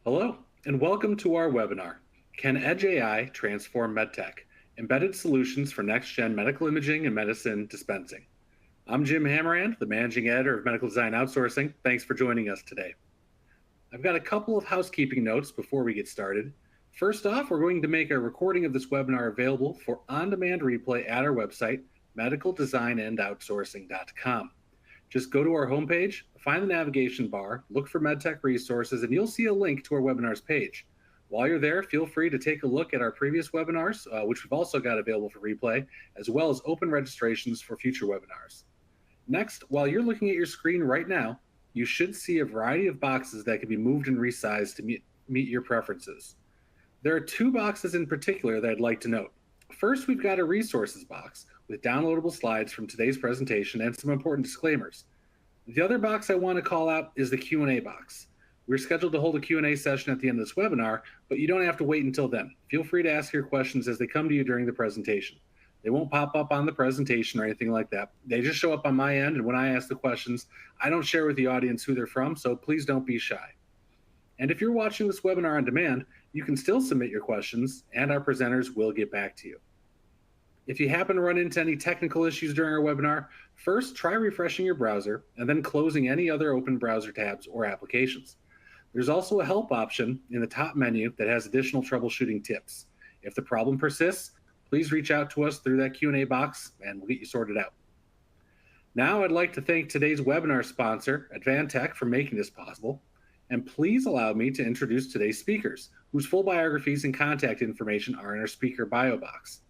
Hello, and welcome to our webinar, Can Edge AI Transform MedTech? Embedded Solutions for Next-Gen Medical Imaging and Medicine Dispensing. I'm Jim Hammerand, the Managing Editor of Medical Design Outsourcing. Thanks for joining us today. I've got a couple of housekeeping notes before we get started. First off, we're going to make a recording of this webinar available for on-demand replay at our website, medicaldesignandoutsourcing.com. Just go to our homepage, find the navigation bar, look for MedTech resources, and you'll see a link to our webinars page. While you're there, feel free to take a look at our previous webinars, which we've also got available for replay, as well as open registrations for future webinars. Next, while you're looking at your screen right now, you should see a variety of boxes that can be moved and resized to meet your preferences. There are two boxes in particular that I'd like to note. First, we've got a resources box with downloadable slides from today's presentation and some important disclaimers. The other box I want to call out is the Q&A box. We're scheduled to hold a Q&A session at the end of this webinar, but you don't have to wait until then. Feel free to ask your questions as they come to you during the presentation. They won't pop up on the presentation or anything like that. They just show up on my end, and when I ask the questions, I don't share with the audience who they're from, so please don't be shy. And if you're watching this webinar on demand, you can still submit your questions, and our presenters will get back to you. If you happen to run into any technical issues during our webinar, first try refreshing your browser and then closing any other open browser tabs or applications. There's also a help option in the top menu that has additional troubleshooting tips. If the problem persists, please reach out to us through that Q&A box and we'll get you sorted out. Now I'd like to thank today's webinar sponsor, Advantech, for making this possible. And please allow me to introduce today's speakers, whose full biographies and contact information are in our speaker bio box.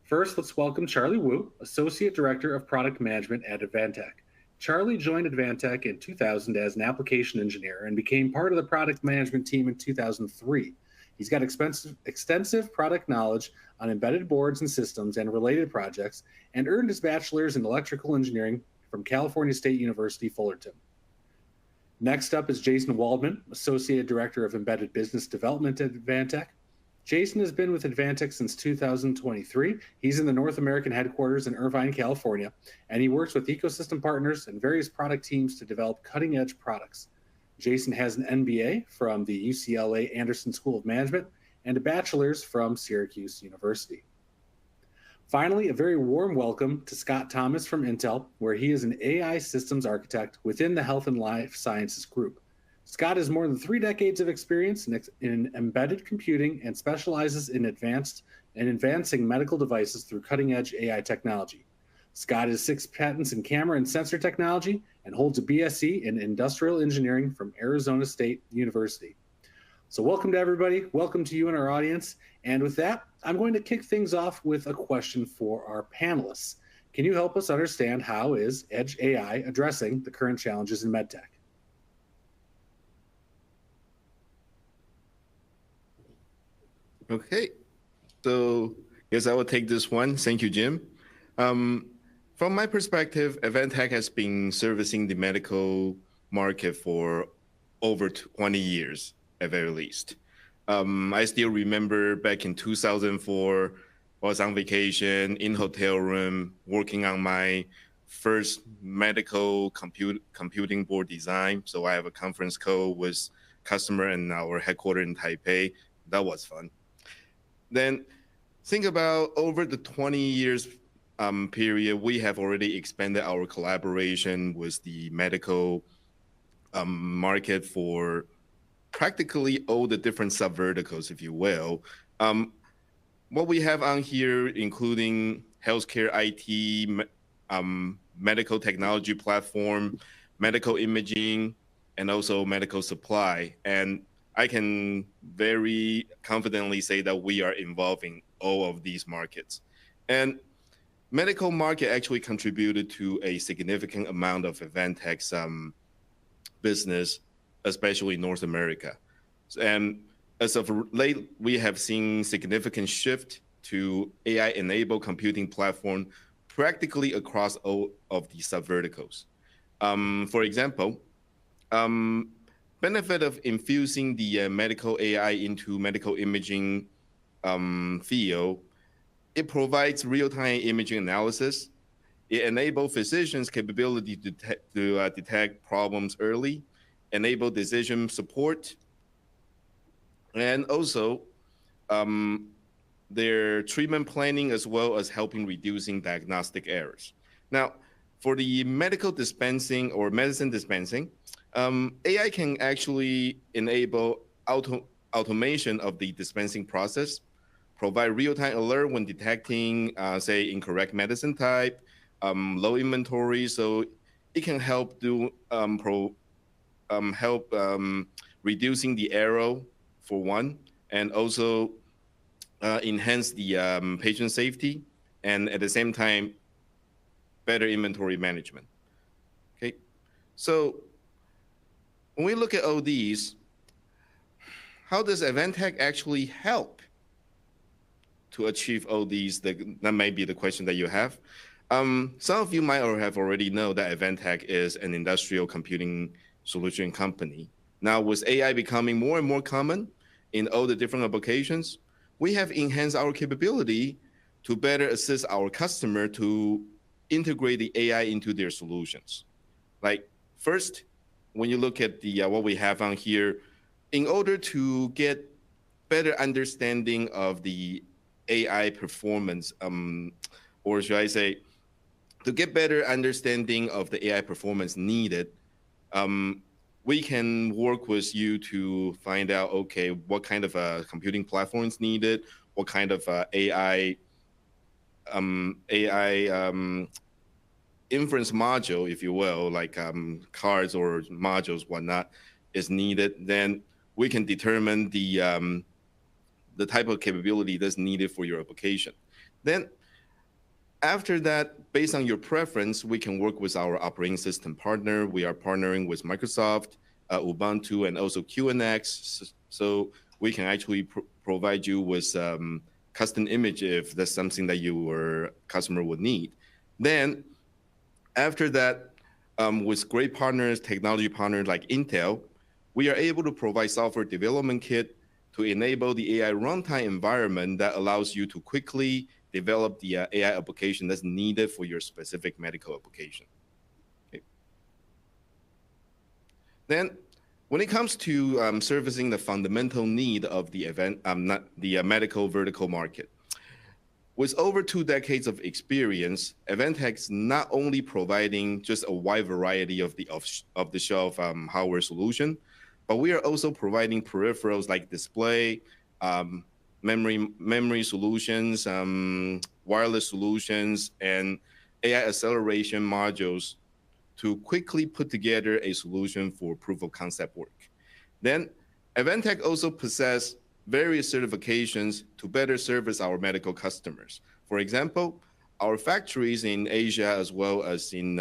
First, let's welcome Charlie Wu, Associate Director of Product Management at Advantech. Charlie joined Advantech in 2000 as an application engineer and became part of the product management team in 2003. He's got extensive product knowledge on embedded boards and systems and related projects, and earned his bachelor's in electrical engineering from California State University, Fullerton. Next up is Jason Waldman, Associate Director of Embedded Business Development at Advantech. Jason has been with Advantech since 2023. He's in the North American headquarters in Irvine, California, and he works with ecosystem partners and various product teams to develop cutting-edge products. Jason has an MBA from the UCLA Anderson School of Management and a bachelor's from Syracuse University. Finally, a very warm welcome to Scott Thomas from Intel, where he is an AI systems architect within the Health and Life Sciences group. Scott has more than 3 decades of experience in embedded computing and specializes in advancing medical devices through cutting-edge AI technology. Scott has 6 patents in camera and sensor technology and holds a BSc in industrial engineering from Arizona State University. So welcome to everybody. Welcome to you and our audience. And with that, I'm going to kick things off with a question for our panelists. Can you help us understand how is Edge AI addressing the current challenges in MedTech? Okay, so yes, I will take this one. Thank you, Jim. From my perspective, Advantech has been servicing the medical market for over 20 years, at very least. I still remember back in 2004, I was on vacation in hotel room, working on my first medical computing board design. So I have a conference call with customer in our headquarters in Taipei. That was fun. Then think about over the 20 years period, we have already expanded our collaboration with the medical market for practically all the different sub-verticals, if you will. What we have on here, including healthcare IT, medical technology platform, medical imaging, and also medical supply. And I can very confidently say that we are involved in all of these markets. And medical market actually contributed to a significant amount of Advantech's business, especially in North America. And as of late, we have seen significant shift to AI-enabled computing platform practically across all of the sub-verticals. For example, benefit of infusing the medical AI into medical imaging field, it provides real-time imaging analysis. It enables physicians' capability to detect problems early, enable decision support, and also um, their treatment planning as well as helping reducing diagnostic errors. Now, for the medical dispensing or medicine dispensing, AI can actually enable automation of the dispensing process, provide real-time alert when detecting, say, incorrect medicine type, low inventory. So it can help do help reducing the error for one, and also enhance the patient safety, and at the same time, better inventory management. Okay, so when we look at all these, how does Advantech actually help to achieve all these? That may be the question that you have. Some of you might have already know that Advantech is an industrial computing solution company. Now, with AI becoming more and more common in all the different applications, we have enhanced our capability to better assist our customer to integrate the AI into their solutions. Like first, when you look at the what we have on here, in order to get better understanding of the AI performance, or should I say, to get better understanding of the AI performance needed, um, we can work with you to find out, okay, what kind of computing platforms needed, what kind of AI inference module, if you will, like cards or modules, whatnot, is needed. Then we can determine the type of capability that's needed for your application. Then after that, based on your preference, we can work with our operating system partner. We are partnering with Microsoft, Ubuntu, and also QNX. So we can actually provide you with custom image if that's something that your customer would need. Then after that, with great partners, technology partners like Intel, we are able to provide software development kit to enable the AI runtime environment that allows you to quickly develop the AI application that's needed for your specific medical application. Okay. Then, when it comes to servicing the fundamental need of the medical vertical market, with over 2 decades of experience, Advantech is not only providing just a wide variety of the off-the-shelf hardware solution, but we are also providing peripherals like display, memory solutions, wireless solutions, and AI acceleration modules to quickly put together a solution for proof of concept work. Then, Advantech also possess various certifications to better service our medical customers. For example, our factories in Asia as well as in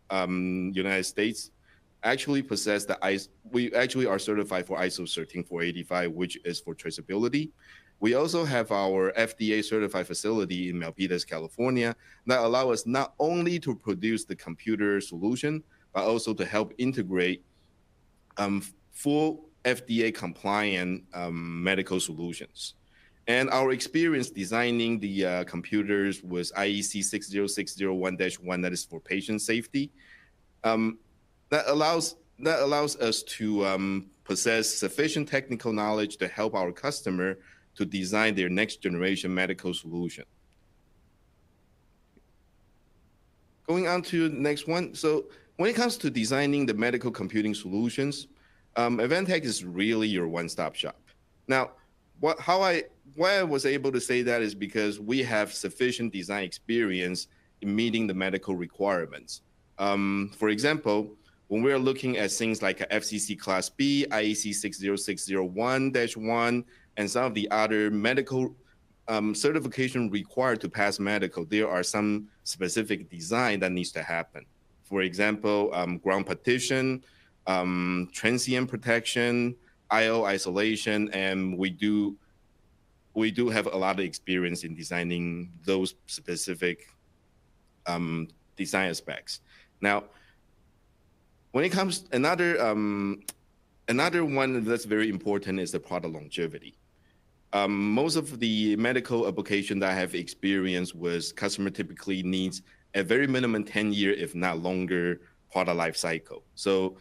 United States actually possess we actually are certified for ISO 13485, which is for traceability. We also have our FDA certified facility in Milpitas, California, that allow us not only to produce the computer solution, but also to help integrate full FDA compliant medical solutions. And our experience designing the computers was IEC 60601-1, that is for patient safety. That allows us to possess sufficient technical knowledge to help our customer to design their next generation medical solution. Going on to the next one. So when it comes to designing the medical computing solutions, Advantech is really your one-stop shop. Now, why I was able to say that is because we have sufficient design experience in meeting the medical requirements. For example, when we're looking at things like a FCC Class B, IEC 60601-1, and some of the other medical certification required to pass medical, there are some specific design that needs to happen. For example, ground partition, transient protection, I/O isolation, and we do have a lot of experience in designing those specific design aspects. Now, when it comes another one that's very important is the product longevity. Most of the medical application that I have experience with, customer typically needs a very minimum 10-year, if not longer, product life cycle. So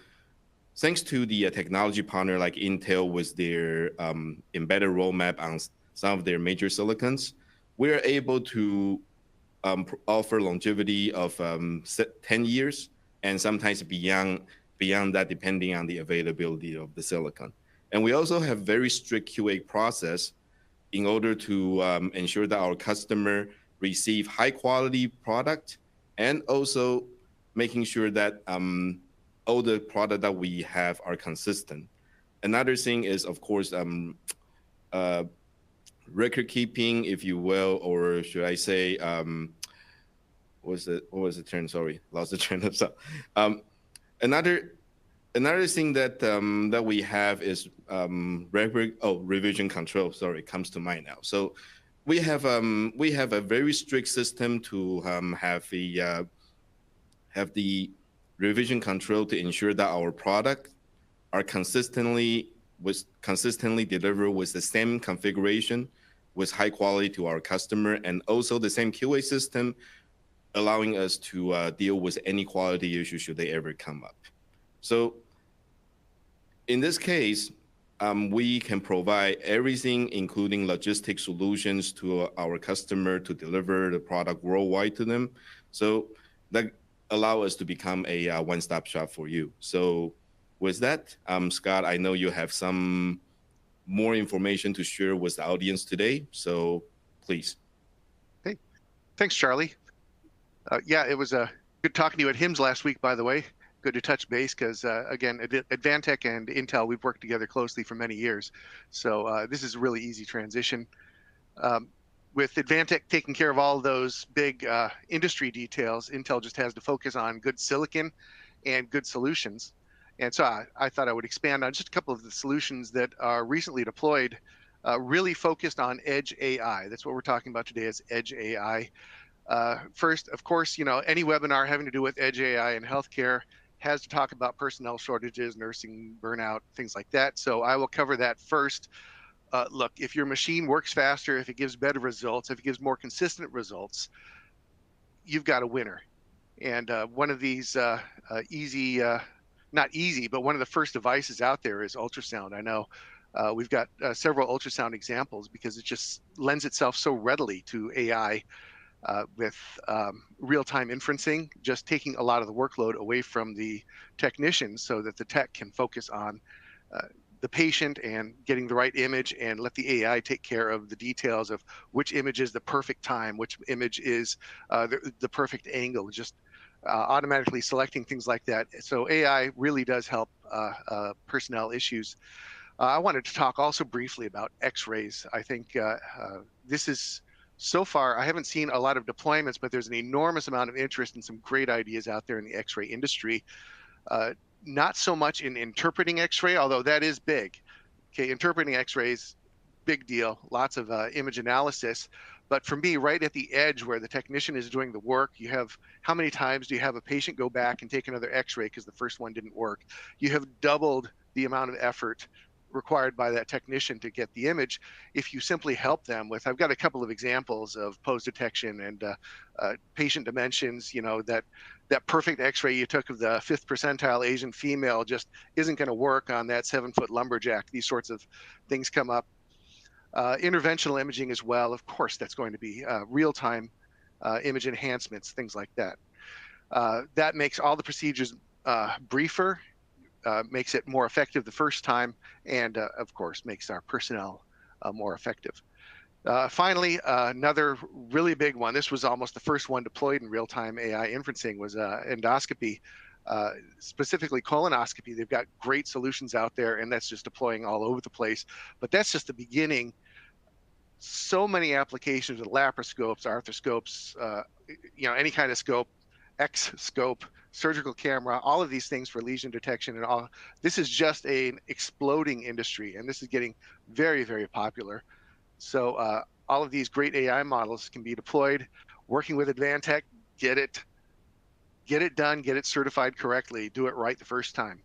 thanks to the technology partner like Intel with their embedded roadmap on some of their major silicons, we're able to offer longevity of 10 years and sometimes beyond that, depending on the availability of the silicon. And we also have very strict QA process in order to ensure that our customer receive high quality product, and also making sure that all the product that we have are consistent. Another thing is, of course, record keeping, if you will, or should I say, what was the term? Sorry, lost the train of thought. Another thing that that we have is revision control. Sorry, comes to mind now. So we have a very strict system to have the revision control to ensure that our product are consistently delivered with the same configuration, with high quality to our customer, and also the same QA system, allowing us to deal with any quality issue should they ever come up. So in this case, we can provide everything, including logistic solutions to our customer to deliver the product worldwide to them. So that allow us to become a one-stop shop for you. So with that, Scott, I know you have some more information to share with the audience today. So please. Hey, thanks, Charlie. Yeah, it was good talking to you at HIMSS last week, by the way. Good to touch base because, again, Advantech and Intel, we've worked together closely for many years. So this is a really easy transition. With Advantech taking care of all those big industry details, Intel just has to focus on good silicon and good solutions. And so I thought I would expand on just a couple of the solutions that are recently deployed, really focused on edge AI. That's what we're talking about today, is edge AI. First, of course, any webinar having to do with edge AI in healthcare has to talk about personnel shortages, nursing burnout, things like that. So I will cover that first. Look, if your machine works faster, if it gives better results, if it gives more consistent results, you've got a winner. And one of these not easy, but one of the first devices out there is ultrasound. I know we've got several ultrasound examples because it just lends itself so readily to AI with real-time inferencing, just taking a lot of the workload away from the technicians so that the tech can focus on the patient and getting the right image, and let the AI take care of the details of which image is the perfect time, which image is the perfect angle, just automatically selecting things like that. So AI really does help personnel issues. I wanted to talk also briefly about X-rays. I think this is, so far, I haven't seen a lot of deployments, but there's an enormous amount of interest and some great ideas out there in the X-ray industry. Not so much in interpreting X-ray, although that is big. Okay, interpreting X-rays, big deal, lots of image analysis. But for me, right at the edge where the technician is doing the work, you have, how many times do you have a patient go back and take another X-ray because the first one didn't work? You have doubled the amount of effort required by that technician to get the image if you simply help them with, I've got a couple of examples of pose detection and patient dimensions, that perfect X-ray you took of the 5th percentile Asian female just isn't going to work on that 7-foot lumberjack. These sorts of things come up. Interventional imaging as well, of course, that's going to be real-time image enhancements, things like that. That makes all the procedures briefer, makes it more effective the first time, and of course makes our personnel more effective. Finally, another really big one, this was almost the first one deployed in real-time AI inferencing, was endoscopy, specifically colonoscopy. They've got great solutions out there, and that's just deploying all over the place. But that's just the beginning. So many applications with laparoscopes, arthroscopes, any kind of scope, X scope, surgical camera, all of these things for lesion detection and all. This is just an exploding industry, and this is getting very, very popular. So all of these great AI models can be deployed, working with Advantech, get it done, get it certified correctly, do it right the first time.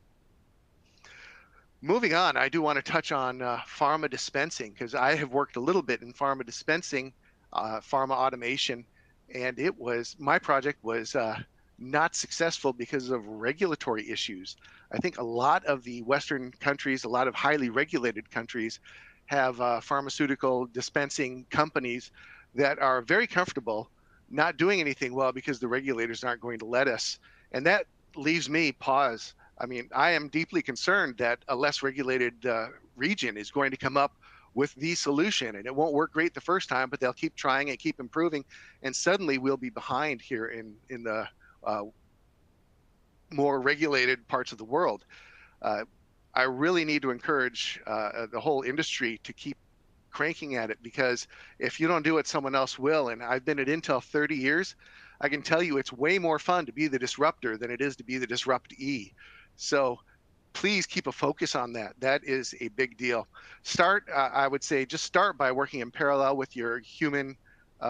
Moving on, I do want to touch on pharma dispensing, because I have worked a little bit in pharma dispensing, pharma automation, and my project was not successful because of regulatory issues. I think a lot of the Western countries, a lot of highly regulated countries, have pharmaceutical dispensing companies that are very comfortable not doing anything well because the regulators aren't going to let us. And that leaves me pause. I mean, I am deeply concerned that a less regulated region is going to come up with the solution, and it won't work great the first time, but they'll keep trying and keep improving, and suddenly we'll be behind here in the more regulated parts of the world. I really need to encourage the whole industry to keep cranking at it, because if you don't do it, someone else will. And I've been at Intel 30 years. I can tell you it's way more fun to be the disruptor than it is to be the disruptee. So please keep a focus on that. That is a big deal. I would say, just start by working in parallel with your human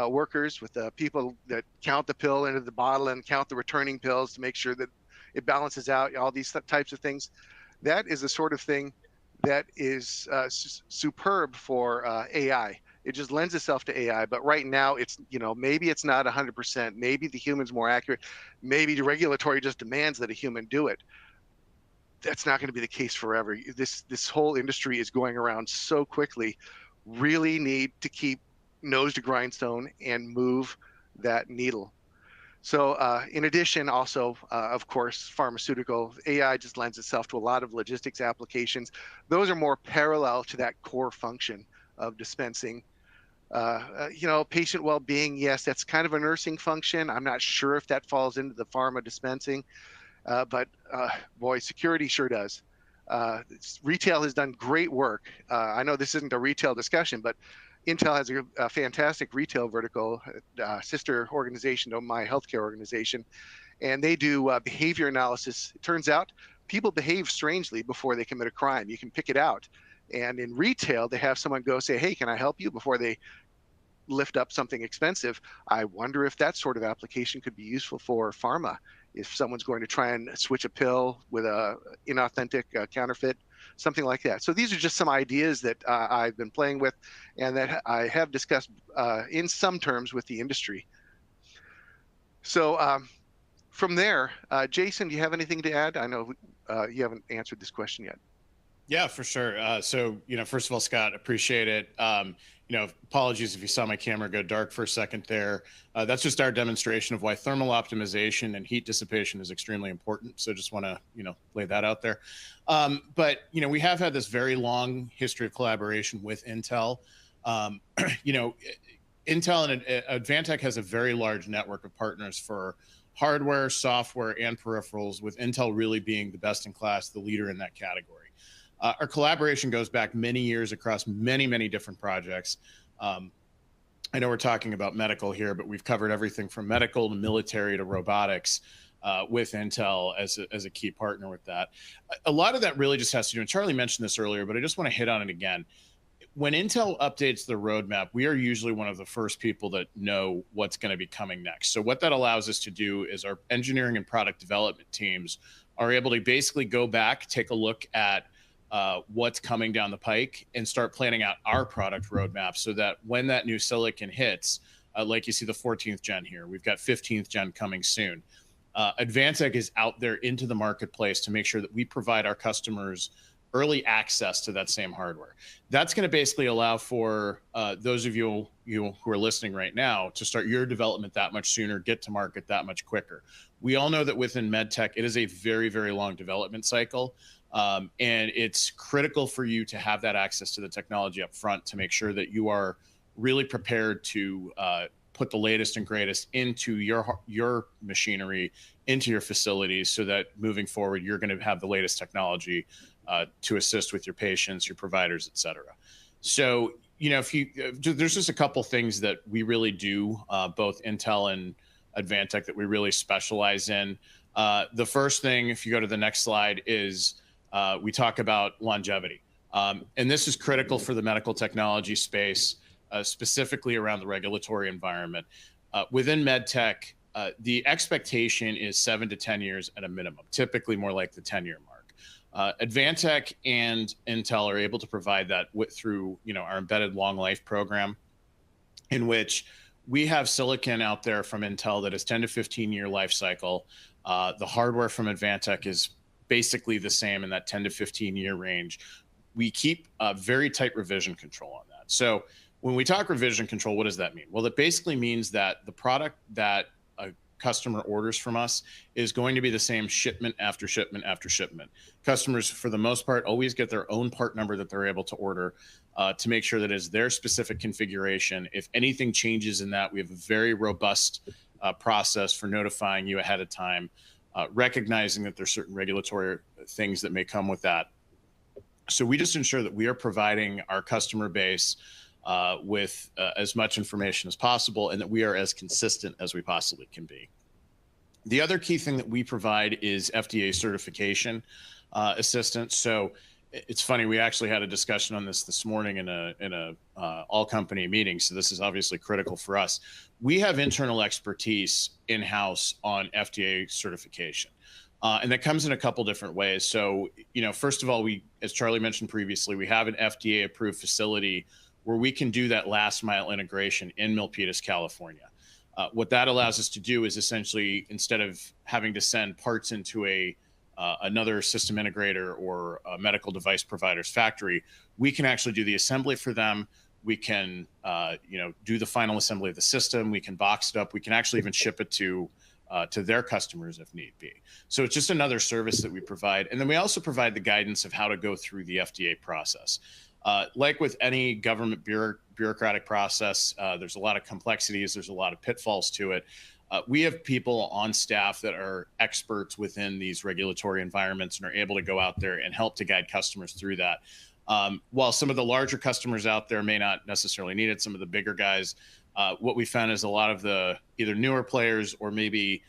workers, with the people that count the pill into the bottle and count the returning pills to make sure that it balances out, all these types of things. That is the sort of thing that is superb for AI. It just lends itself to AI. But right now, it's, maybe it's not 100%. Maybe the human's more accurate. Maybe the regulatory just demands that a human do it. That's not going to be the case forever. This whole industry is going around so quickly. Really need to keep nose to grindstone and move that needle. So in addition, also, of course, pharmaceutical AI just lends itself to a lot of logistics applications. Those are more parallel to that core function of dispensing. Patient well-being, yes, that's kind of a nursing function. I'm not sure if that falls into the pharma dispensing, but boy, security sure does. Retail has done great work. I know this isn't a retail discussion, but Intel has a fantastic retail vertical, sister organization to my healthcare organization, and they do behavior analysis. It turns out people behave strangely before they commit a crime. You can pick it out. And in retail, they have someone go say, hey, can I help you, before they lift up something expensive. I wonder if that sort of application could be useful for pharma. If someone's going to try and switch a pill with a inauthentic counterfeit, something like that. So these are just some ideas that I've been playing with and that I have discussed in some terms with the industry. So from there, Jason, do you have anything to add? I know you haven't answered this question yet. Yeah, for sure. So, first of all, Scott, appreciate it. Apologies if you saw my camera go dark for a second there. That's just our demonstration of why thermal optimization and heat dissipation is extremely important. So just want to, lay that out there. But, we have had this very long history of collaboration with Intel. Intel and Advantech has a very large network of partners for hardware, software, and peripherals, with Intel really being the best in class, the leader in that category. Our collaboration goes back many years across many, many different projects. I know we're talking about medical here, but we've covered everything from medical to military to robotics with Intel as a key partner with that. A lot of that really just has to do, and Charlie mentioned this earlier, but I just want to hit on it again. When Intel updates the roadmap, we are usually one of the first people that know what's going to be coming next. So what that allows us to do is our engineering and product development teams are able to basically go back, take a look at what's coming down the pike, and start planning out our product roadmap, so that when that new silicon hits, like you see the 14th gen here, we've got 15th gen coming soon. Advantech is out there into the marketplace to make sure that we provide our customers early access to that same hardware. That's going to basically allow for those of you who are listening right now to start your development that much sooner, get to market that much quicker. We all know that within MedTech, it is a very, very long development cycle. And it's critical for you to have that access to the technology up front to make sure that you are really prepared to put the latest and greatest into your machinery, into your facilities, so that moving forward, you're going to have the latest technology to assist with your patients, your providers, et cetera. So, there's just a couple things that we really do, both Intel and Advantech, that we really specialize in. The first thing, if you go to the next slide, is we talk about longevity. And this is critical for the medical technology space, specifically around the regulatory environment. Within MedTech, the expectation is 7 to 10 years at a minimum, typically more like the 10-year mark. Advantech and Intel are able to provide that through our embedded long life program, in which we have silicon out there from Intel that is 10 to 15 year life cycle. The hardware from Advantech is basically the same in that 10 to 15 year range. We keep very tight revision control on that. So when we talk revision control, what does that mean? Well, it basically means that the product that a customer orders from us is going to be the same shipment after shipment after shipment. Customers, for the most part, always get their own part number that they're able to order to make sure that it's their specific configuration. If anything changes in that, we have a very robust process for notifying you ahead of time, recognizing that there's certain regulatory things that may come with that. So we just ensure that we are providing our customer base with as much information as possible, and that we are as consistent as we possibly can be. The other key thing that we provide is FDA certification assistance. So it's funny, we actually had a discussion on this morning in a all company meeting. So this is obviously critical for us. We have internal expertise in-house on FDA certification. And that comes in a couple different ways. So, first of all, as Charlie mentioned previously, we have an FDA approved facility where we can do that last mile integration in Milpitas, California. What that allows us to do is essentially, instead of having to send parts into another system integrator or a medical device provider's factory, we can actually do the assembly for them. We can, do the final assembly of the system. We can box it up. We can actually even ship it to their customers if need be. So it's just another service that we provide. And then we also provide the guidance of how to go through the FDA process. Like with any government bureaucratic process, there's a lot of complexities. There's a lot of pitfalls to it. We have people on staff that are experts within these regulatory environments and are able to go out there and help to guide customers through that. While some of the larger customers out there may not necessarily need it, some of the bigger guys, what we found is a lot of the either newer players or maybe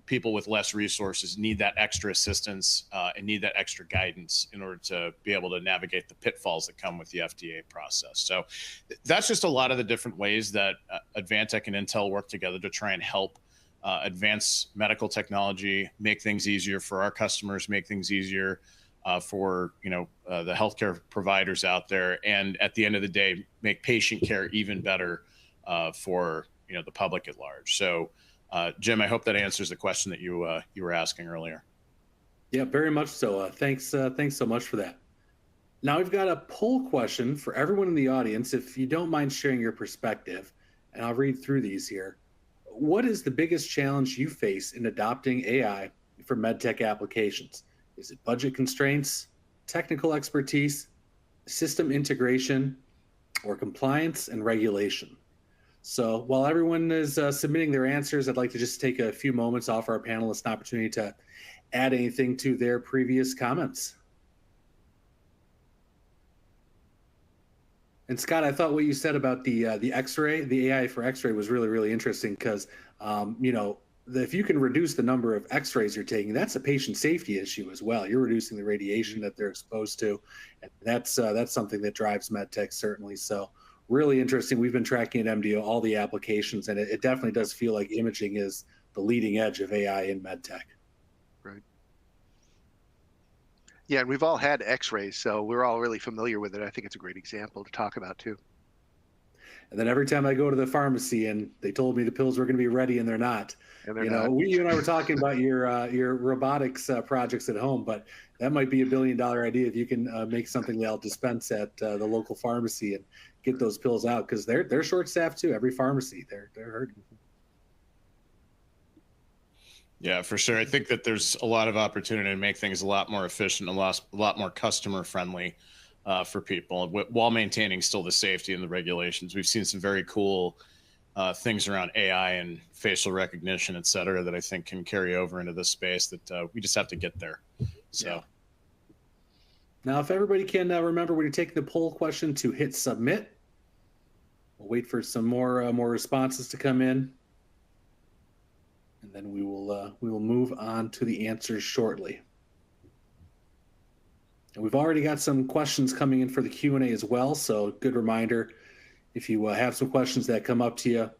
people with less resources need that extra assistance and need that extra guidance in order to be able to navigate the pitfalls that come with the FDA process. So that's just a lot of the different ways that Advantech and Intel work together to try and help advance medical technology, make things easier for our customers, make things easier for the healthcare providers out there, and at the end of the day, make patient care even better for the public at large. So, Jim, I hope that answers the question that you were asking earlier. Yeah, very much so. Thanks so much for that. Now we've got a poll question for everyone in the audience. If you don't mind sharing your perspective, and I'll read through these here. What is the biggest challenge you face in adopting AI for MedTech applications? Is it budget constraints, technical expertise, system integration, or compliance and regulation? So while everyone is submitting their answers, I'd like to just take a few moments, offer our panelists an opportunity to add anything to their previous comments. And Scott, I thought what you said about the X-ray, the AI for X-ray was really, really interesting because, if you can reduce the number of X-rays you're taking, that's a patient safety issue as well. You're reducing the radiation that they're exposed to, and that's something that drives MedTech certainly. So really interesting. We've been tracking at MDO all the applications, and it definitely does feel like imaging is the leading edge of AI in MedTech. Right. Yeah, and we've all had X-rays, so we're all really familiar with it. I think it's a great example to talk about too. And then every time I go to the pharmacy and they told me the pills were going to be ready and they're not. And they're not. You and I were talking about your robotics projects at home, but that might be $1 billion idea if you can make something that'll dispense at the local pharmacy and get those pills out, because they're short staffed too. Every pharmacy, they're hurting. Yeah, for sure. I think that there's a lot of opportunity to make things a lot more efficient, a lot more customer friendly for people, while maintaining still the safety and the regulations. We've seen some very cool things around AI and facial recognition, et cetera, that I think can carry over into this space that we just have to get there. So. Yeah. Now, if everybody can remember when you take the poll question to hit submit, we'll wait for some more responses to come in, and then we will move on to the answers shortly. And we've already got some questions coming in for the Q&A as well, so good reminder, if you have some questions that come up to you,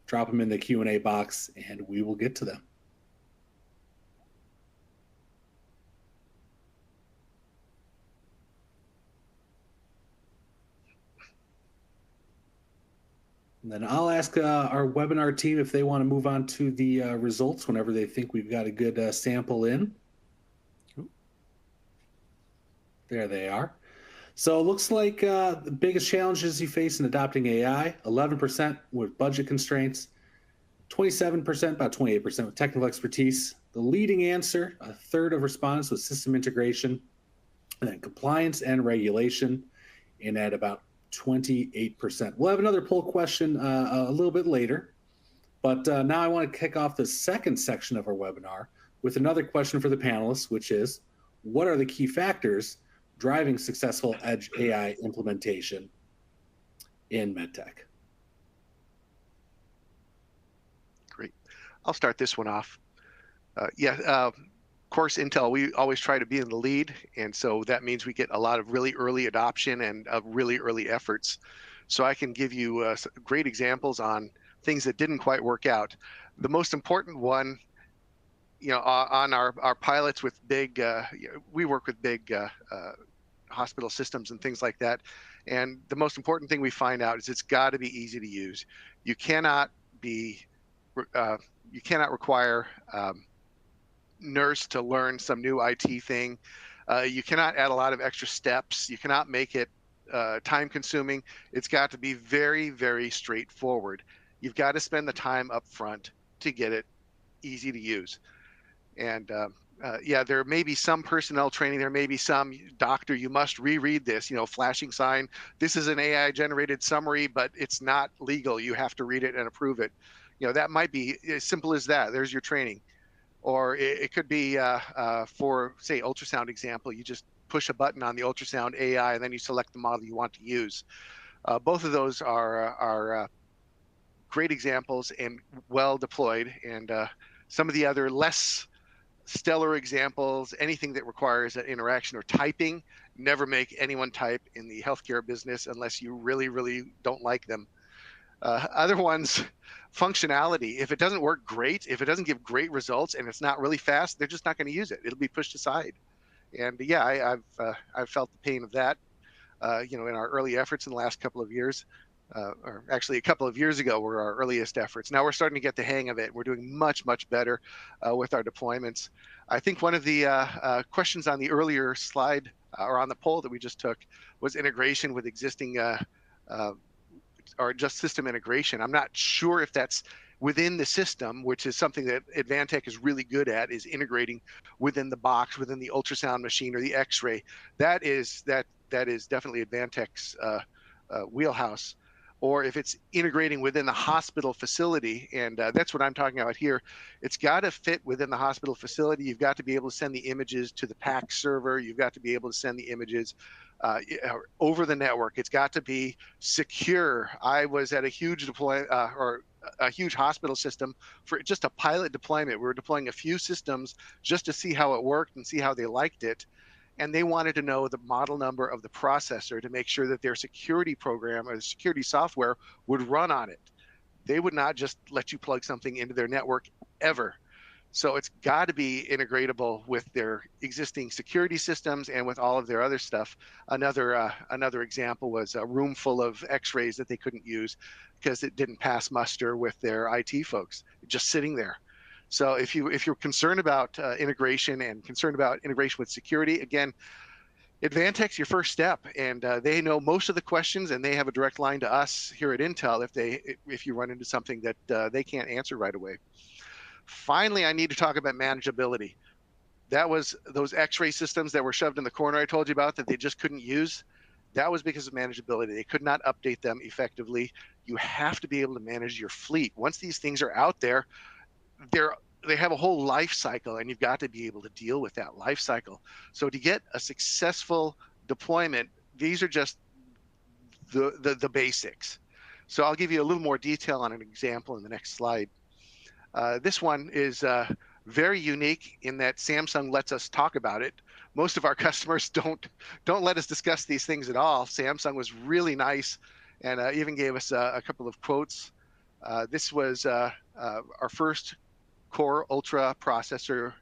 drop them in the Q&A box and we will get to them. And then I'll ask our webinar team if they want to move on to the results whenever they think we've got a good sample in. Cool. There they are. So it looks like the biggest challenges you face in adopting AI, 11% with budget constraints, 27%, about 28% with technical expertise. The leading answer, a third of respondents with system integration, and then compliance and regulation, and at about 28%. We'll have another poll question a little bit later, but now I want to kick off the second section of our webinar with another question for the panelists, which is, what are the key factors driving successful edge AI implementation in MedTech? Great. I'll start this one off. Of course, Intel, we always try to be in the lead, and so that means we get a lot of really early adoption and really early efforts. So I can give you great examples on things that didn't quite work out. The most important one, on our pilots with big, we work with big hospital systems and things like that. And the most important thing we find out is it's got to be easy to use. You cannot require nurse to learn some new IT thing. You cannot add a lot of extra steps. You cannot make it time consuming. It's got to be very, very straightforward. You've got to spend the time up front to get it easy to use. And there may be some personnel training. There may be some doctor, you must reread this, flashing sign. This is an AI generated summary, but it's not legal. You have to read it and approve it. That might be as simple as that. There's your training. Or it could be for, say, ultrasound example, you just push a button on the ultrasound AI and then you select the model you want to use. Both of those are great examples and well deployed. And some of the other less stellar examples, anything that requires that interaction or typing, never make anyone type in the healthcare business unless you really, really don't like them. Other ones, functionality, if it doesn't work great, if it doesn't give great results and it's not really fast, they're just not going to use it. It'll be pushed aside. And I've felt the pain of that, in our early efforts in the last couple of years, or actually a couple of years ago were our earliest efforts. Now we're starting to get the hang of it. We're doing much, much better with our deployments. I think one of the questions on the earlier slide or on the poll that we just took was integration with existing or just system integration. I'm not sure if that's within the system, which is something that Advantech is really good at, is integrating within the box, within the ultrasound machine or the X-ray. That is definitely Advantech's wheelhouse. Or if it's integrating within the hospital facility, and that's what I'm talking about here. It's got to fit within the hospital facility. You've got to be able to send the images to the PACS server. You've got to be able to send the images over the network. It's got to be secure. I was at a huge a huge hospital system for just a pilot deployment. We were deploying a few systems just to see how it worked and see how they liked it. And they wanted to know the model number of the processor to make sure that their security program or the security software would run on it. They would not just let you plug something into their network ever. So it's got to be integratable with their existing security systems and with all of their other stuff. Another example was a room full of X-rays that they couldn't use because it didn't pass muster with their IT folks, just sitting there. So if you're concerned about integration and concerned about integration with security, again, Advantech's your first step, and they know most of the questions, and they have a direct line to us here at Intel if you run into something that they can't answer right away. Finally, I need to talk about manageability. That was those X-ray systems that were shoved in the corner I told you about that they just couldn't use. That was because of manageability. They could not update them effectively. You have to be able to manage your fleet. Once these things are out there, they have a whole life cycle, and you've got to be able to deal with that life cycle. So to get a successful deployment, these are just the basics. So I'll give you a little more detail on an example in the next slide. This one is very unique in that Samsung lets us talk about it. Most of our customers don't let us discuss these things at all. Samsung was really nice and even gave us a couple of quotes. This was our first Core Ultra processor.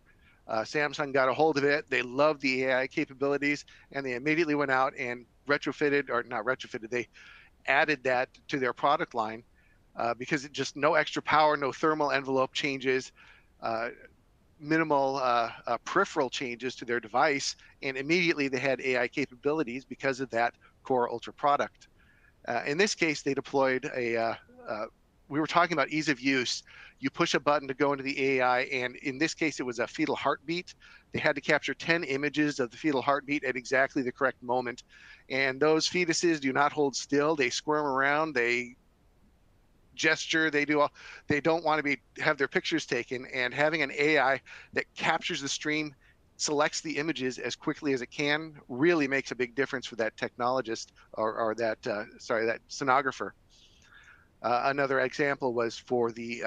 Samsung got a hold of it. They loved the AI capabilities, and they immediately went out and they added that to their product line. because it just no extra power, no thermal envelope changes, minimal peripheral changes to their device, and immediately they had AI capabilities because of that Core Ultra product. In this case, they deployed we were talking about ease of use. You push a button to go into the AI, and in this case, it was a fetal heartbeat. They had to capture 10 images of the fetal heartbeat at exactly the correct moment. And those fetuses do not hold still. They squirm around, they gesture, they don't want to have their pictures taken. And having an AI that captures the stream, selects the images as quickly as it can, really makes a big difference for that technologist or that sonographer. Another example was for the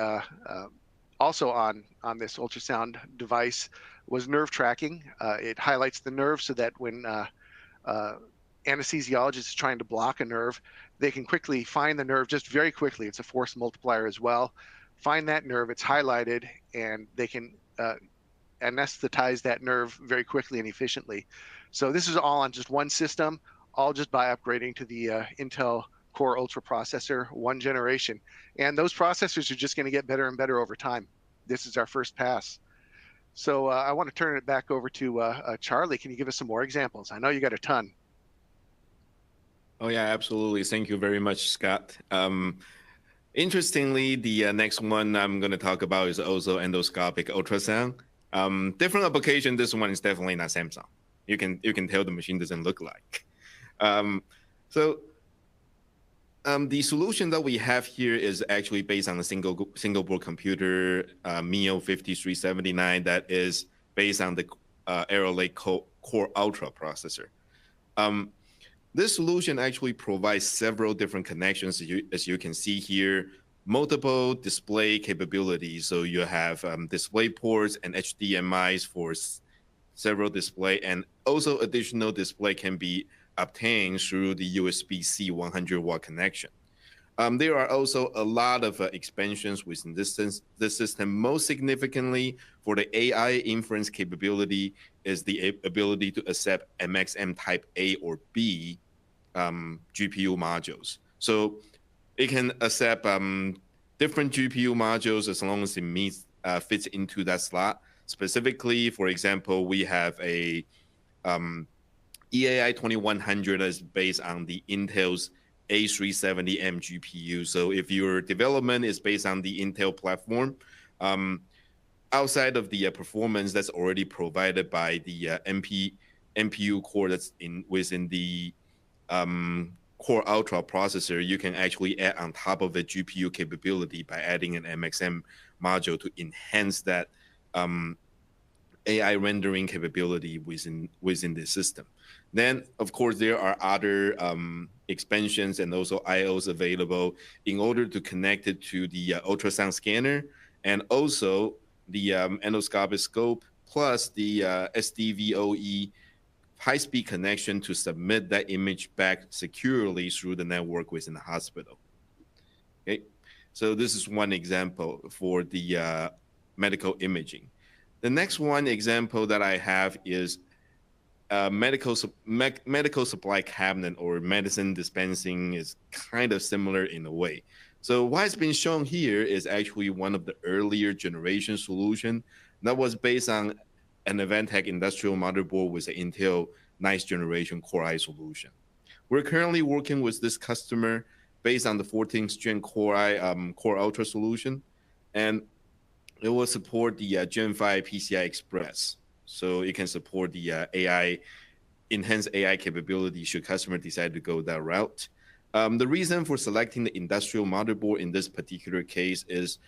also on this ultrasound device was nerve tracking. It highlights the nerve so that when anesthesiologist is trying to block a nerve, they can quickly find the nerve just very quickly. It's a force multiplier as well. Find that nerve, it's highlighted, and they can anesthetize that nerve very quickly and efficiently. So this is all on just one system, all just by upgrading to the Intel Core Ultra processor, 1 generation. And those processors are just going to get better and better over time. This is our first pass. So I want to turn it back over to Charlie. Can you give us some more examples? I know you got a ton. Oh yeah, absolutely. Thank you very much, Scott. Interestingly, the next one I'm going to talk about is also endoscopic ultrasound. Different application. This one is definitely not Samsung. You can tell the machine doesn't look like. The solution that we have here is actually based on a single board computer, Mio 5379, that is based on the Arrow Lake Core Ultra processor. This solution actually provides several different connections, as you can see here, multiple display capabilities. So you have display ports and HDMIs for several display, and also additional display can be obtained through the USB-C 100-watt connection. There are also a lot of expansions within this system. Most significantly, for the AI inference capability is the ability to accept MXM Type A or B GPU modules. So it can accept different GPU modules as long as it fits into that slot. Specifically, for example, we have a EAI 2100 is based on the Intel's A370M GPU. So if your development is based on the Intel platform, outside of the performance that's already provided by the NPU core that's within the Core Ultra processor, you can actually add on top of the GPU capability by adding an MXM module to enhance that AI rendering capability within the system. Then, of course, there are other expansions and also IOs available in order to connect it to the ultrasound scanner and also the endoscopic scope, plus the SDVOE high-speed connection to submit that image back securely through the network within the hospital. Okay, so this is one example for the medical imaging. The next one example that I have is medical supply cabinet or medicine dispensing is kind of similar in a way. So what has been shown here is actually one of the earlier generation solution that was based on an Advantech industrial motherboard with an Intel 9th generation Core i solution. We're currently working with this customer based on the 14th gen Core i Core Ultra solution, and it will support the Gen 5 PCI Express. So it can support the enhanced AI capability should customer decide to go that route. The reason for selecting the industrial motherboard in this particular case is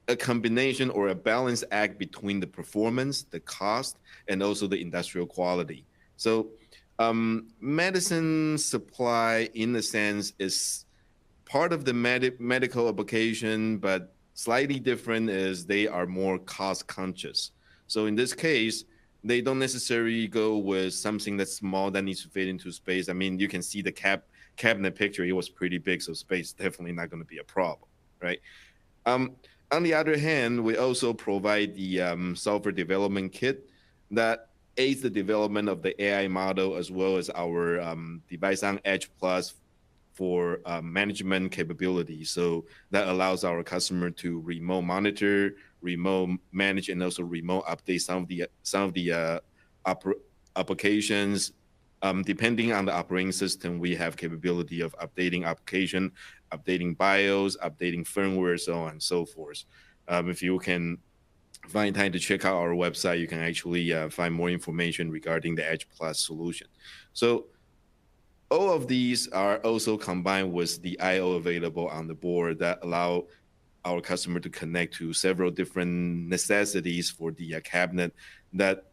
a combination or a balance act between the performance, the cost, and also the industrial quality. So medicine supply, in a sense, is part of the medical application, but slightly different is they are more cost conscious. So in this case, they don't necessarily go with something that's small that needs to fit into space. I mean, you can see the cabinet picture, it was pretty big, so space is definitely not going to be a problem, right? On the other hand, we also provide the software development kit that aids the development of the AI model, as well as our Device on Edge Plus for management capability. So that allows our customer to remote monitor, remote manage, and also remote update some of the applications. Depending on the operating system, we have capability of updating application, updating BIOS, updating firmware, so on and so forth. If you can find time to check out our website, you can actually find more information regarding the Edge Plus solution. So all of these are also combined with the I/O available on the board that allow our customer to connect to several different necessities for the cabinet that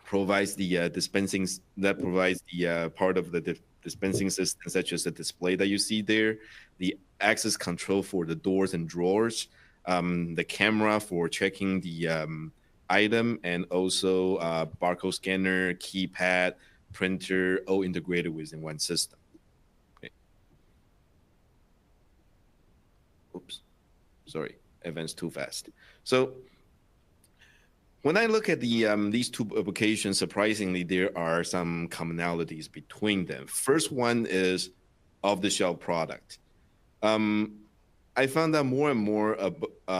provides the dispensing, that provides the part of the dispensing system, such as the display that you see there, the access control for the doors and drawers, the camera for checking the item, and also barcode scanner, keypad, printer, all integrated within one system. Okay. Oops, sorry, advanced too fast. So when I look at the these two applications, surprisingly, there are some commonalities between them. First one is off-the-shelf product. I found that more and more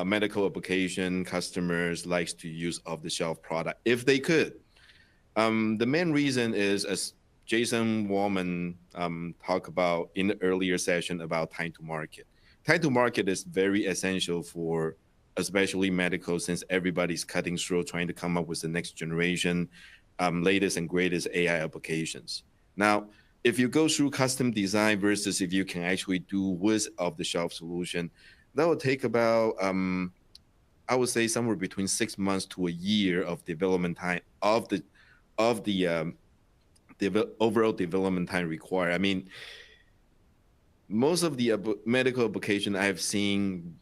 medical application customers likes to use off-the-shelf product if they could. The main reason is, as Jason Wallman talked about in the earlier session, about time to market. Time to market is very essential for especially medical, since everybody's cutting through trying to come up with the next generation, latest and greatest AI applications. Now, if you go through custom design versus if you can actually do with off-the-shelf solution, that will take about, I would say, somewhere between 6 months to a year of development time of the overall development time required. I mean, most of the medical application I have seen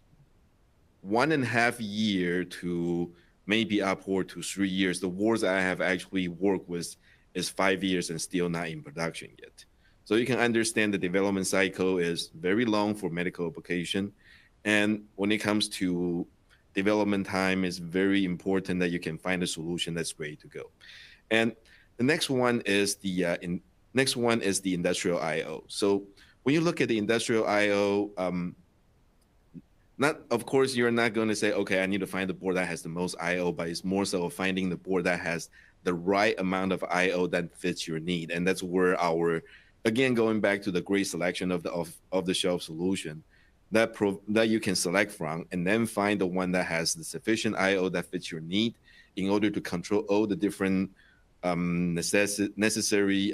1.5 years to maybe upward to 3 years. The worst I have actually worked with is 5 years and still not in production yet. So you can understand the development cycle is very long for medical application. And when it comes to development time, it's very important that you can find a solution that's ready to go. And the next one is the industrial I/O. So when you look at the industrial I/O, of course, you're not going to say, okay, I need to find the board that has the most I/O, but it's more so finding the board that has the right amount of I/O that fits your need. And that's where again, going back to the great selection of the shelf solution that you can select from, and then find the one that has the sufficient I/O that fits your need in order to control all the different necessary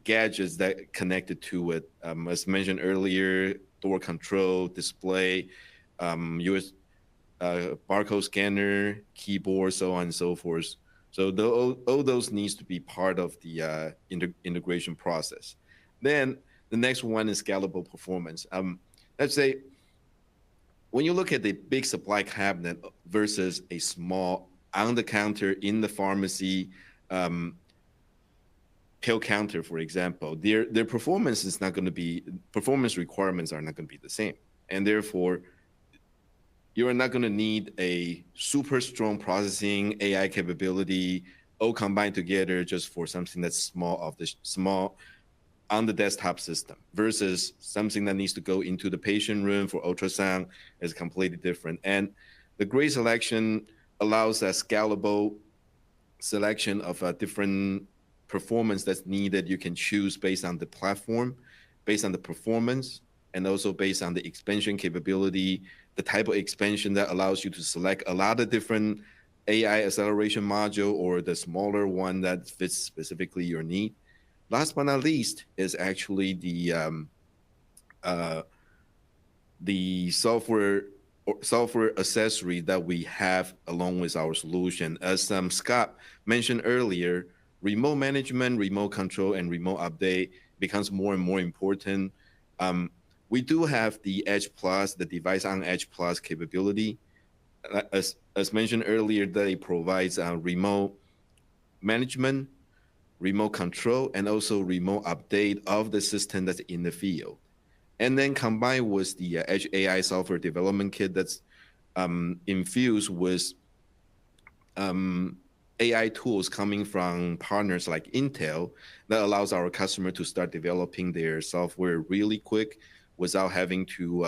gadgets that connected to it, as mentioned earlier, door control, display, US barcode scanner, keyboard, so on and so forth. So all those needs to be part of the integration process. Then the next one is scalable performance. Let's say when you look at the big supply cabinet versus a small on the counter in the pharmacy pill counter, for example, their performance is not going to be, performance requirements are not going to be the same. And therefore, you are not going to need a super strong processing AI capability all combined together just for something that's small on the desktop system versus something that needs to go into the patient room for ultrasound is completely different. And the gray selection allows a scalable selection of different performance that's needed. You can choose based on the platform, based on the performance, and also based on the expansion capability, the type of expansion that allows you to select a lot of different AI acceleration module or the smaller one that fits specifically your need. Last but not least is actually the software accessory that we have along with our solution. As Scott mentioned earlier, remote management, remote control, and remote update becomes more and more important. We do have the Edge Plus, the device on Edge Plus capability. As mentioned earlier, that it provides remote management, remote control, and also remote update of the system that's in the field. And then combined with the Edge AI software development kit that's infused with AI tools coming from partners like Intel that allows our customer to start developing their software really quick without having to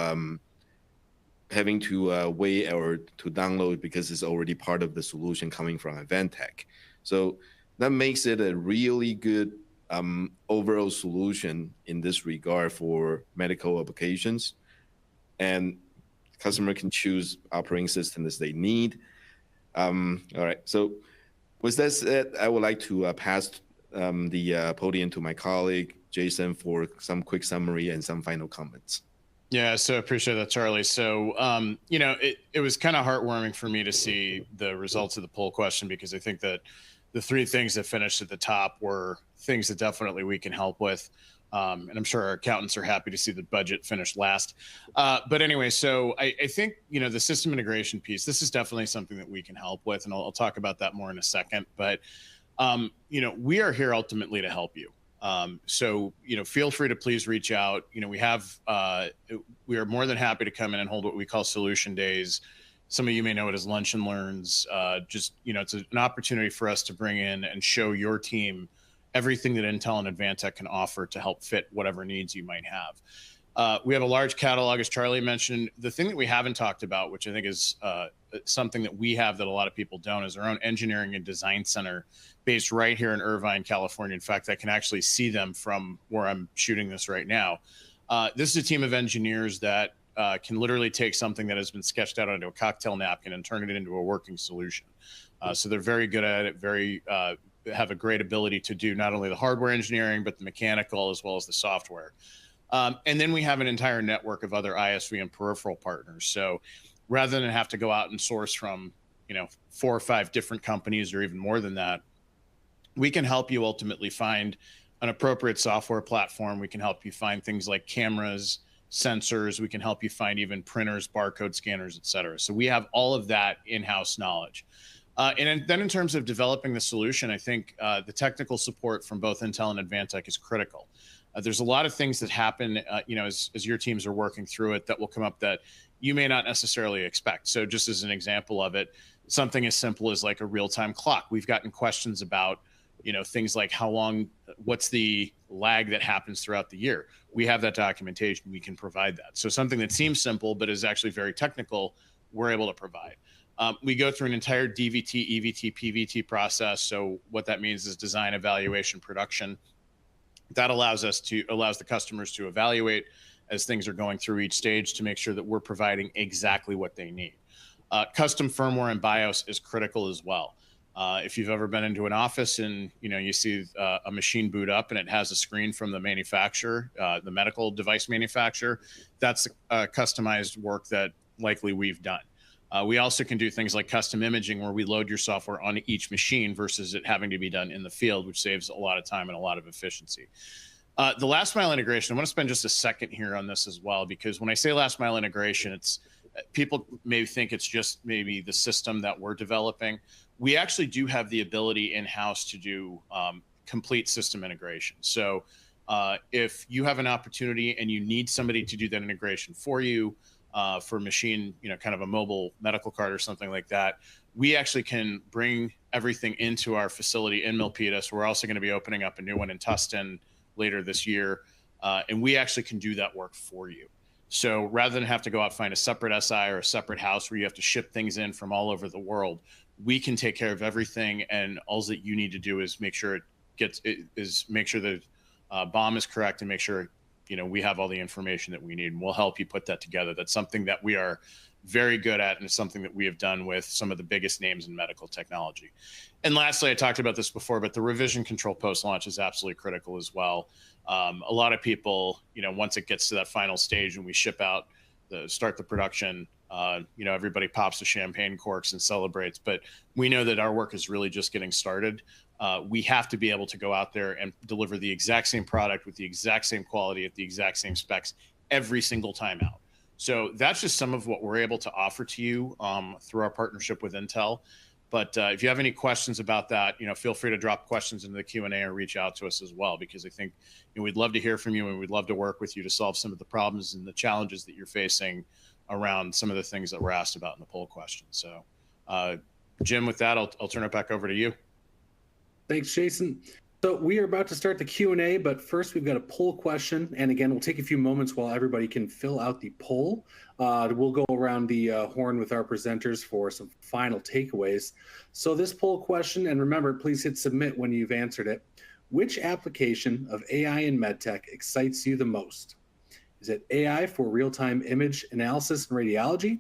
wait or to download because it's already part of the solution coming from Advantech. So that makes it a really good overall solution in this regard for medical applications. And customer can choose operating system as they need. All right. So with that said, I would like to pass the podium to my colleague, Jason, for some quick summary and some final comments. Yeah, so appreciate that, Charlie. So, it was kind of heartwarming for me to see the results of the poll question, because I think that the three things that finished at the top were things that definitely we can help with. And I'm sure our accountants are happy to see the budget finish last. But anyway, so I think, the system integration piece, this is definitely something that we can help with. And I'll talk about that more in a second. But, we are here ultimately to help you. So, feel free to please reach out. We are more than happy to come in and hold what we call solution days. Some of you may know it as lunch and learns. It's an opportunity for us to bring in and show your team everything that Intel and Advantech can offer to help fit whatever needs you might have. We have a large catalog, as Charlie mentioned. The thing that we haven't talked about, which I think is something that we have that a lot of people don't, is our own engineering and design center based right here in Irvine, California. In fact, I can actually see them from where I'm shooting this right now. This is a team of engineers that can literally take something that has been sketched out onto a cocktail napkin and turn it into a working solution. So they're very good at it, have a great ability to do not only the hardware engineering, but the mechanical as well as the software. And then we have an entire network of other ISV and peripheral partners. So rather than have to go out and source from, 4 or 5 different companies or even more than that, we can help you ultimately find an appropriate software platform. We can help you find things like cameras, sensors. We can help you find even printers, barcode scanners, et cetera. So we have all of that in-house knowledge. And then in terms of developing the solution, I think the technical support from both Intel and Advantech is critical. There's a lot of things that happen, as your teams are working through it, that will come up that you may not necessarily expect. So just as an example of it, something as simple as like a real-time clock. We've gotten questions about, things like what's the lag that happens throughout the year. We have that documentation. We can provide that. So something that seems simple, but is actually very technical, we're able to provide. We go through an entire DVT, EVT, PVT process. So what that means is design, evaluation, production. That allows the customers to evaluate as things are going through each stage to make sure that we're providing exactly what they need. Custom firmware and BIOS is critical as well. If you've ever been into an office and you see a machine boot up and it has a screen from the manufacturer, the medical device manufacturer, that's customized work that likely we've done. We also can do things like custom imaging, where we load your software on each machine versus it having to be done in the field, which saves a lot of time and a lot of efficiency. The last mile integration, I want to spend just a second here on this as well, because when I say last mile integration, people may think it's just maybe the system that we're developing. We actually do have the ability in-house to do complete system integration. So if you have an opportunity and you need somebody to do that integration for you, for a machine, kind of a mobile medical cart or something like that, we actually can bring everything into our facility in Milpitas. We're also going to be opening up a new one in Tustin later this year. And we actually can do that work for you. So rather than have to go out and find a separate SI or a separate house where you have to ship things in from all over the world, we can take care of everything. And all that you need to do is make sure the BOM is correct and make sure we have all the information that we need, and we'll help you put that together. That's something that we are very good at, and it's something that we have done with some of the biggest names in medical technology. And lastly, I talked about this before, but the revision control post-launch is absolutely critical as well. A lot of people, once it gets to that final stage and we ship out, start the production, everybody pops the champagne corks and celebrates, but we know that our work is really just getting started. We have to be able to go out there and deliver the exact same product with the exact same quality at the exact same specs every single time out. So that's just some of what we're able to offer to you through our partnership with Intel. But if you have any questions about that, feel free to drop questions into the Q&A or reach out to us as well, because I think we'd love to hear from you and we'd love to work with you to solve some of the problems and the challenges that you're facing around some of the things that were asked about in the poll question. So Jim, with that, I'll turn it back over to you. Thanks, Jason. So we are about to start the Q&A, but first we've got a poll question. And again, we'll take a few moments while everybody can fill out the poll. We'll go around the horn with our presenters for some final takeaways. So this poll question, and remember, please hit submit when you've answered it. Which application of AI in MedTech excites you the most? Is it AI for real-time image analysis and radiology?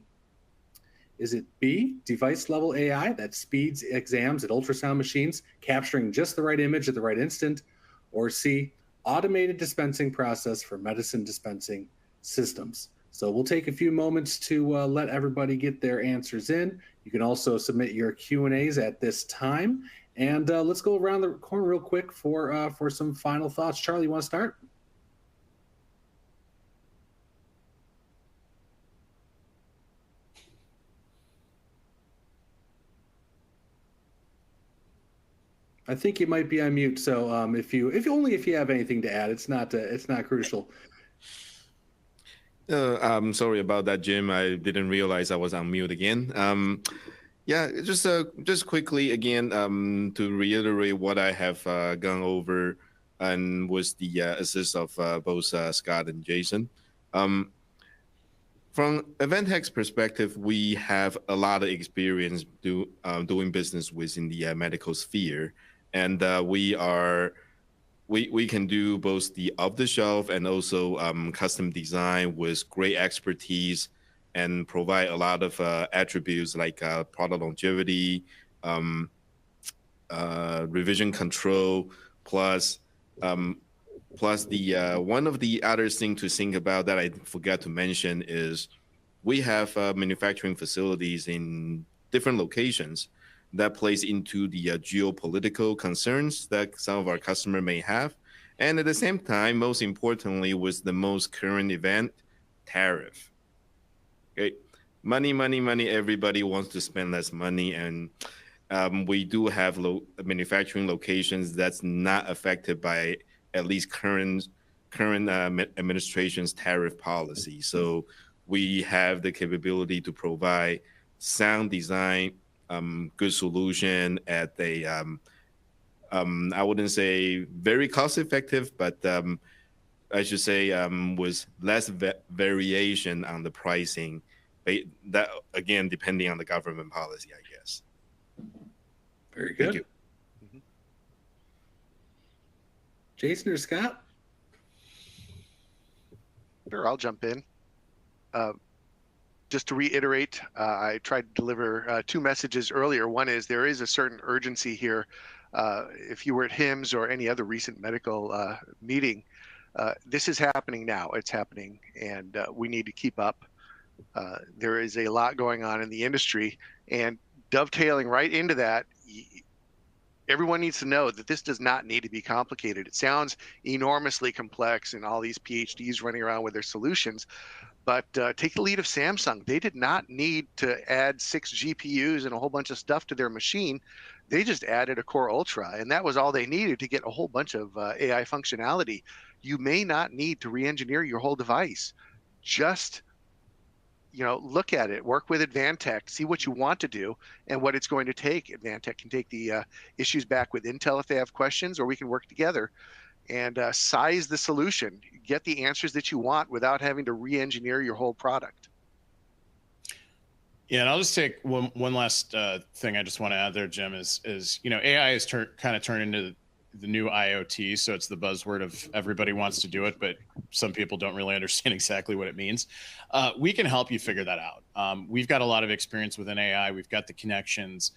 Is it B, device-level AI that speeds exams at ultrasound machines, capturing just the right image at the right instant? Or C, automated dispensing process for medicine dispensing systems? So we'll take a few moments to let everybody get their answers in. You can also submit your Q&As at this time. And let's go around the corner real quick for some final thoughts. Charlie, you want to start? I think you might be on mute. So if you have anything to add, it's not crucial. I'm sorry about that, Jim. I didn't realize I was on mute again. Yeah, just quickly again to reiterate what I have gone over and with the assist of both Scott and Jason. From Advantech's perspective, we have a lot of experience doing business within the medical sphere. And we can do both the off-the-shelf and also custom design with great expertise and provide a lot of attributes like product longevity, revision control, plus the one of the other things to think about that I forgot to mention is we have manufacturing facilities in different locations. That plays into the geopolitical concerns that some of our customers may have. And at the same time, most importantly, was the most current event, tariff. Okay, money. Everybody wants to spend less money. And we do have manufacturing locations that's not affected by at least current administration's tariff policy. So we have the capability to provide sound design, good solution at a I wouldn't say very cost effective, but I should say with less variation on the pricing. That again, depending on the government policy, I guess. Very good. Thank you. Mm-hmm. Jason or Scott? Sure, I'll jump in. Just to reiterate, I tried to deliver two messages earlier. One is there is a certain urgency here. If you were at HIMSS or any other recent medical meeting, this is happening now. It's happening, and we need to keep up. There is a lot going on in the industry, and dovetailing right into that, everyone needs to know that this does not need to be complicated. It sounds enormously complex and all these PhDs running around with their solutions. But take the lead of Samsung. They did not need to add 6 GPUs and a whole bunch of stuff to their machine. They just added a Core Ultra, and that was all they needed to get a whole bunch of AI functionality. You may not need to re-engineer your whole device. Just look at it, work with Advantech, see what you want to do and what it's going to take. Advantech can take the issues back with Intel if they have questions, or we can work together and size the solution, get the answers that you want without having to re-engineer your whole product. Yeah, and I'll just take one last thing I just want to add there, Jim, is AI is kind of turned into the new IoT. So it's the buzzword of everybody wants to do it, but some people don't really understand exactly what it means. We can help you figure that out. We've got a lot of experience within AI. We've got the connections.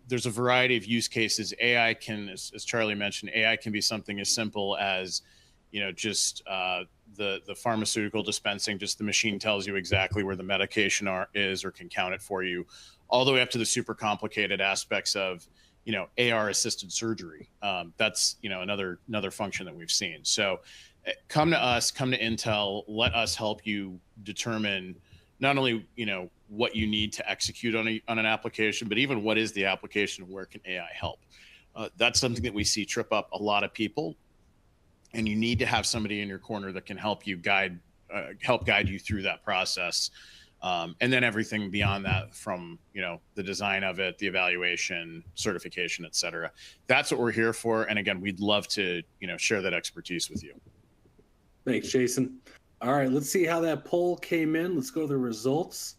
There's a variety of use cases. AI can, as Charlie mentioned, AI can be something as simple as, just the pharmaceutical dispensing, just the machine tells you exactly where the medication is or can count it for you, all the way up to the super complicated aspects of, AR assisted surgery. That's, another function that we've seen. So come to us, come to Intel, let us help you determine not only, what you need to execute on an application, but even what is the application and where can AI help? That's something that we see trip up a lot of people. And you need to have somebody in your corner that can help guide you through that process. And then everything beyond that, from the design of it, the evaluation, certification, et cetera. That's what we're here for. And again, we'd love to share that expertise with you. Thanks, Jason. All right, let's see how that poll came in. Let's go to the results.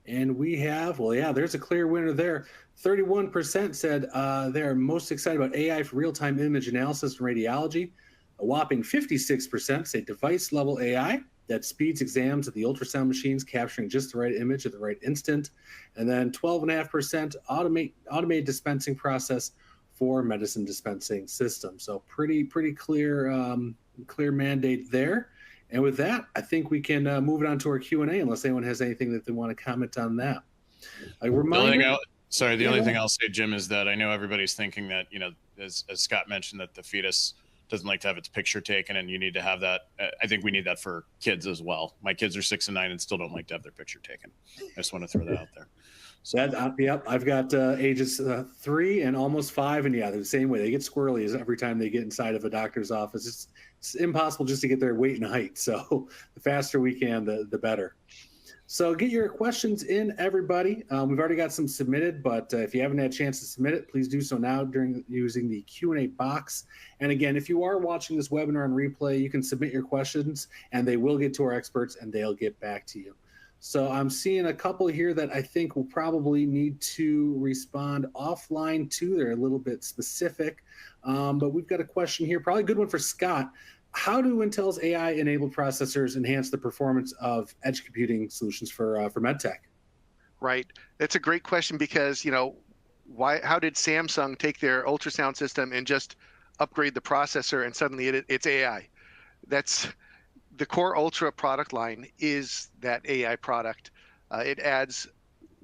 And we have, well, yeah, there's a clear winner there. 31% said they're most excited about AI for real-time image analysis and radiology. A whopping 56% say device-level AI that speeds exams at the ultrasound machines, capturing just the right image at the right instant. And then 12.5% automated dispensing process for medicine dispensing systems. So pretty clear clear mandate there. And with that, I think we can move it on to our Q&A, unless anyone has anything that they want to comment on that. A reminder. The only thing I'll say, Jim, is that I know everybody's thinking that, as Scott mentioned, that the fetus doesn't like to have its picture taken, and you need to have that. I think we need that for kids as well. My kids are 6 and 9 and still don't like to have their picture taken. I just want to throw that out there. So yep, I've got ages 3 and almost 5, and yeah, they're the same way. They get squirrely as every time they get inside of a doctor's office. It's impossible just to get their weight and height. So the faster we can, the better. So get your questions in, everybody. We've already got some submitted, but if you haven't had a chance to submit it, please do so now using the Q&A box. And again, if you are watching this webinar on replay, you can submit your questions, and they will get to our experts, and they'll get back to you. So I'm seeing a couple here that I think will probably need to respond offline to. They're a little bit specific, but we've got a question here, probably a good one for Scott. How do Intel's AI-enabled processors enhance the performance of edge computing solutions for MedTech? Right. That's a great question, because, how did Samsung take their ultrasound system and just upgrade the processor and suddenly it's AI? That's the Core Ultra product line is that AI product. It adds,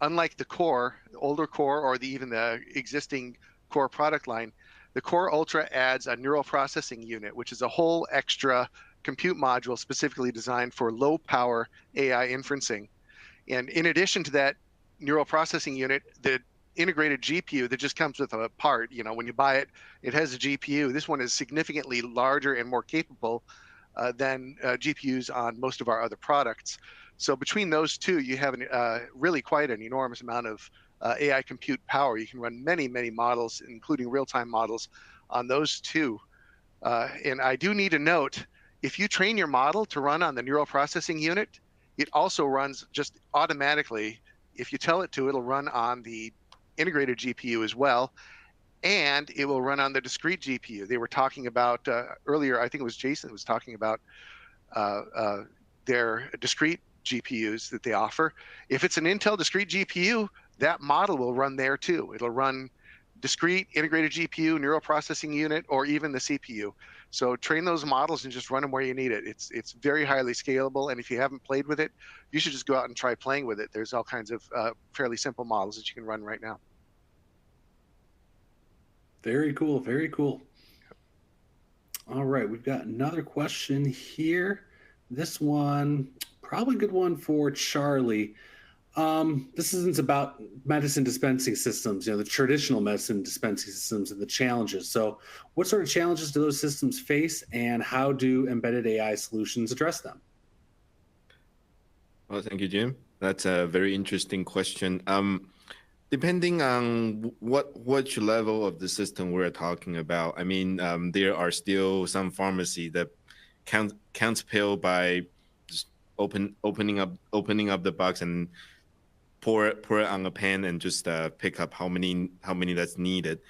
unlike the older Core, or even the existing Core product line, the Core Ultra adds a neural processing unit, which is a whole extra compute module specifically designed for low power AI inferencing. And in addition to that neural processing unit, the integrated GPU that just comes with a part, when you buy it, it has a GPU. This one is significantly larger and more capable than GPUs on most of our other products. So between those two, you have really quite an enormous amount of AI compute power. You can run many models, including real-time models, on those two. And I do need to note, if you train your model to run on the neural processing unit, it also runs just automatically. If you tell it to, it'll run on the integrated GPU as well, and it will run on the discrete GPU. They were talking about earlier, I think it was Jason was talking about their discrete GPUs that they offer. If it's an Intel discrete GPU, that model will run there too. It'll run discrete, integrated GPU, neural processing unit, or even the CPU. So train those models and just run them where you need it. It's very highly scalable, and if you haven't played with it, you should just go out and try playing with it. There's all kinds of fairly simple models that you can run right now. Very cool, very cool. All right, we've got another question here. This one, probably a good one for Charlie. This isn't about medicine dispensing systems, the traditional medicine dispensing systems and the challenges. So what sort of challenges do those systems face, and how do embedded AI solutions address them? Well, thank you, Jim. That's a very interesting question. Depending on which level of the system we're talking about, I mean, there are still some pharmacy that counts pill by just opening up the box and pour it on a pen and just pick up how many that's needed.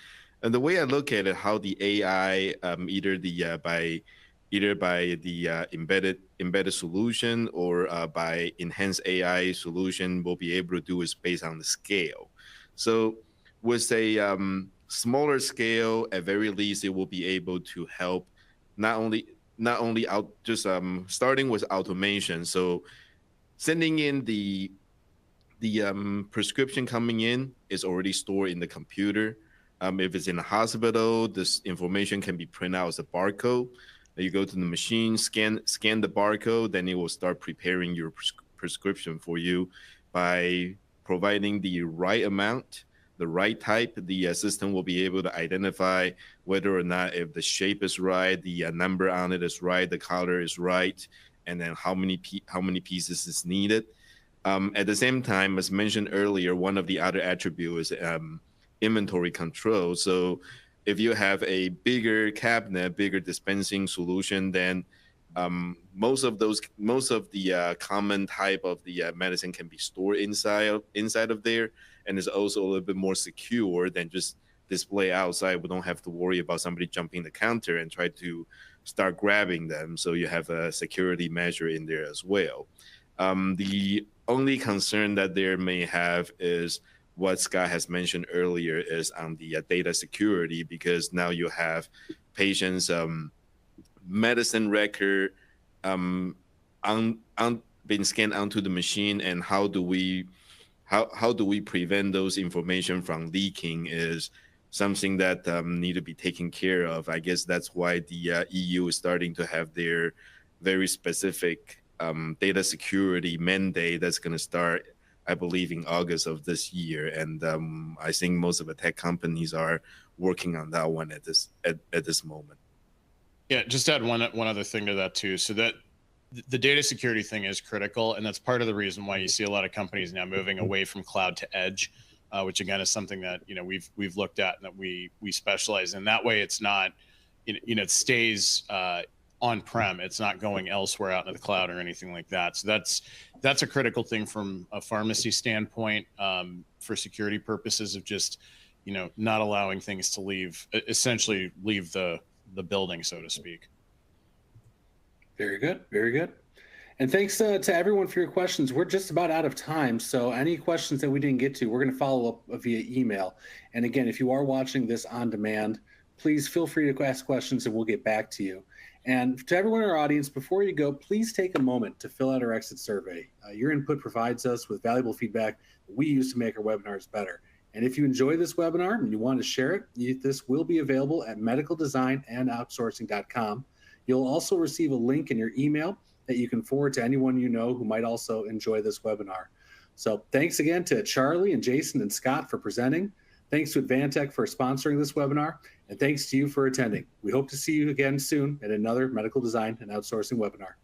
And the way I look at it, how the AI either by the embedded solution or by enhanced AI solution will be able to do is based on the scale. So with a smaller scale, at very least, it will be able to help not only starting with automation. So sending in the prescription coming in is already stored in the computer. If it's in a hospital, this information can be printed out as a barcode. You go to the machine, scan the barcode, then it will start preparing your prescription for you by providing the right amount, the right type. The system will be able to identify whether or not if the shape is right, the number on it is right, the color is right, and then how many pieces is needed. At the same time, as mentioned earlier, one of the other attributes is inventory control. So if you have a bigger cabinet, bigger dispensing solution, then most of the common type of the medicine can be stored inside of there, and it's also a little bit more secure than just display outside. We don't have to worry about somebody jumping the counter and try to start grabbing them. So you have a security measure in there as well. The only concern that there may have is what Scott has mentioned earlier is on the data security, because now you have patients' medicine record being scanned onto the machine, and how do we prevent those information from leaking is something that need to be taken care of. I guess that's why the EU is starting to have their very specific data security mandate that's going to start, I believe, in August of this year. And I think most of the tech companies are working on that one at this moment. Yeah, just add one other thing to that too. So that the data security thing is critical, and that's part of the reason why you see a lot of companies now moving away from cloud to edge, which again is something that we've looked at and that we specialize in. That way, it's not it stays on-prem. It's not going elsewhere out into the cloud or anything like that. So that's a critical thing from a pharmacy standpoint, for security purposes of just not allowing things to essentially leave the building, so to speak. Very good. Very good. And thanks to everyone for your questions. We're just about out of time. So any questions that we didn't get to, we're going to follow up via email. And again, if you are watching this on demand, please feel free to ask questions and we'll get back to you. And to everyone in our audience, before you go, please take a moment to fill out our exit survey. Your input provides us with valuable feedback that we use to make our webinars better. And if you enjoy this webinar and you want to share it, this will be available at medicaldesignandoutsourcing.com. You'll also receive a link in your email that you can forward to anyone you know who might also enjoy this webinar. So thanks again to Charlie and Jason and Scott for presenting. Thanks to Advantech for sponsoring this webinar. And thanks to you for attending. We hope to see you again soon at another medical design and outsourcing webinar.